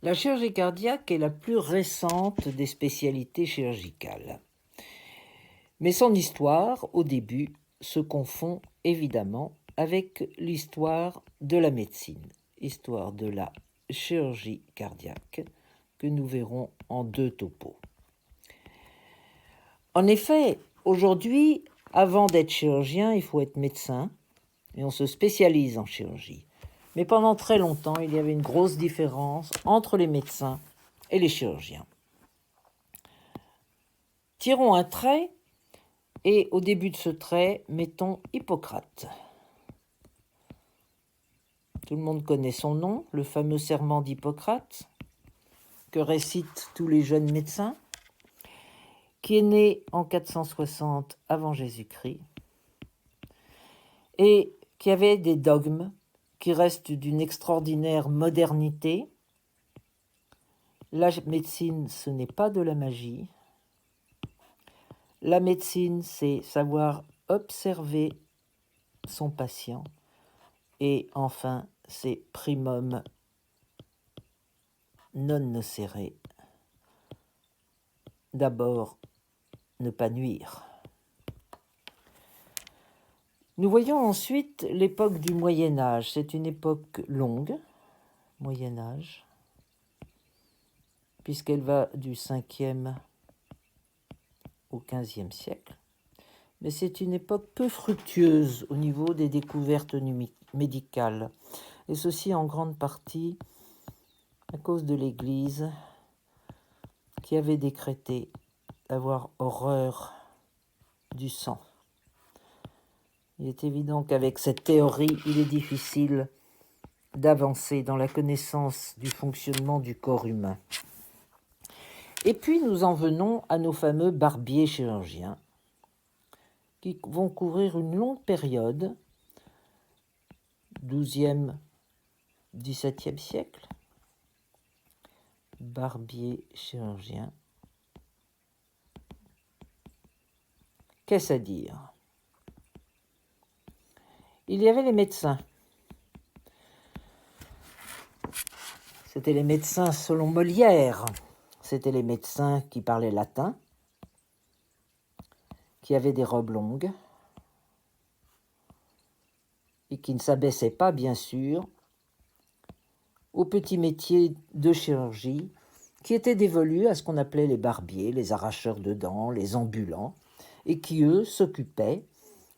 La chirurgie cardiaque est la plus récente des spécialités chirurgicales. Mais son histoire, au début, se confond évidemment avec l'histoire de la médecine, histoire de la chirurgie cardiaque, que nous verrons en deux topos. En effet, aujourd'hui, avant d'être chirurgien, il faut être médecin, et on se spécialise en chirurgie. Mais pendant très longtemps, il y avait une grosse différence entre les médecins et les chirurgiens. Tirons un trait et au début de ce trait, mettons Hippocrate. Tout le monde connaît son nom, le fameux serment d'Hippocrate, que récitent tous les jeunes médecins, qui est né en 460 avant Jésus-Christ et qui avait des dogmes qui restent d'une extraordinaire modernité. La médecine, ce n'est pas de la magie. La médecine, c'est savoir observer son patient. Et enfin, c'est primum non nocere. D'abord, ne pas nuire. Nous voyons ensuite l'époque du Moyen-Âge. C'est une époque longue, Moyen-Âge, puisqu'elle va du 5e au 15e siècle. Mais c'est une époque peu fructueuse au niveau des découvertes médicales, et ceci en grande partie à cause de l'Église qui avait décrété avoir horreur du sang. Il est évident qu'avec cette théorie, il est difficile d'avancer dans la connaissance du fonctionnement du corps humain. Et puis nous en venons à nos fameux barbiers chirurgiens qui vont couvrir une longue période, 12e, 17e siècle. Barbier chirurgien. Qu'est-ce à dire ? Il y avait les médecins. C'était les médecins selon Molière. C'étaient les médecins qui parlaient latin, qui avaient des robes longues et qui ne s'abaissaient pas, bien sûr, au petit métier de chirurgie qui était dévolu à ce qu'on appelait les barbiers, les arracheurs de dents, les ambulants, et qui, eux, s'occupaient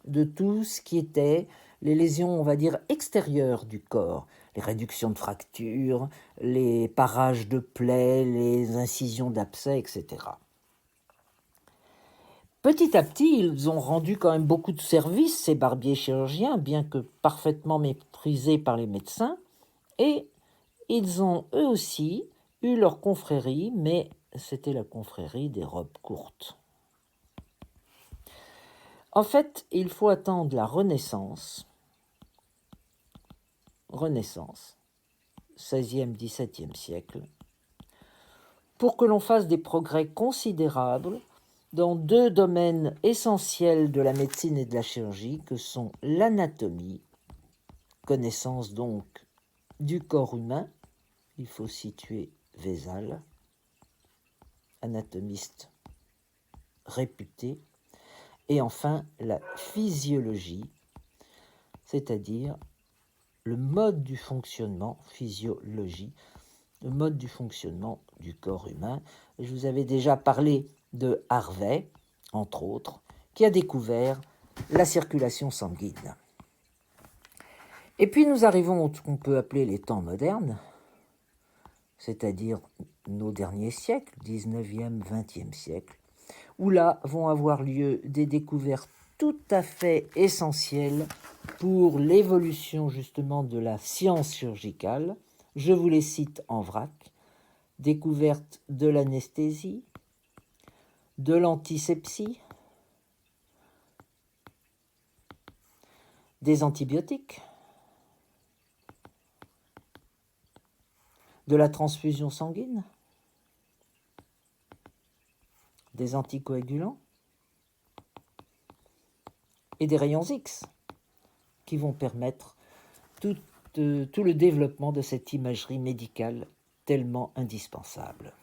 de tout ce qui était les lésions, on va dire, extérieures du corps, les réductions de fractures, les parages de plaies, les incisions d'abcès, etc. Petit à petit, ils ont rendu quand même beaucoup de services, ces barbiers chirurgiens, bien que parfaitement méprisés par les médecins, et ils ont eux aussi eu leur confrérie, mais c'était la confrérie des robes courtes. En fait, il faut attendre la Renaissance, 16e, 17e siècle, pour que l'on fasse des progrès considérables dans deux domaines essentiels de la médecine et de la chirurgie, que sont l'anatomie, connaissance donc du corps humain, il faut situer Vézal, anatomiste réputé, et enfin la physiologie, c'est-à-dire le mode du fonctionnement, physiologie, le mode du fonctionnement du corps humain. Je vous avais déjà parlé de Harvey, entre autres, qui a découvert la circulation sanguine. Et puis nous arrivons à ce qu'on peut appeler les temps modernes, c'est-à-dire nos derniers siècles, 19e, 20e siècle, où là vont avoir lieu des découvertes tout à fait essentielles pour l'évolution justement de la science chirurgicale. Je vous les cite en vrac. Découverte de l'anesthésie, de l'antisepsie, des antibiotiques, de la transfusion sanguine, des anticoagulants et des rayons X qui vont permettre tout le développement de cette imagerie médicale tellement indispensable.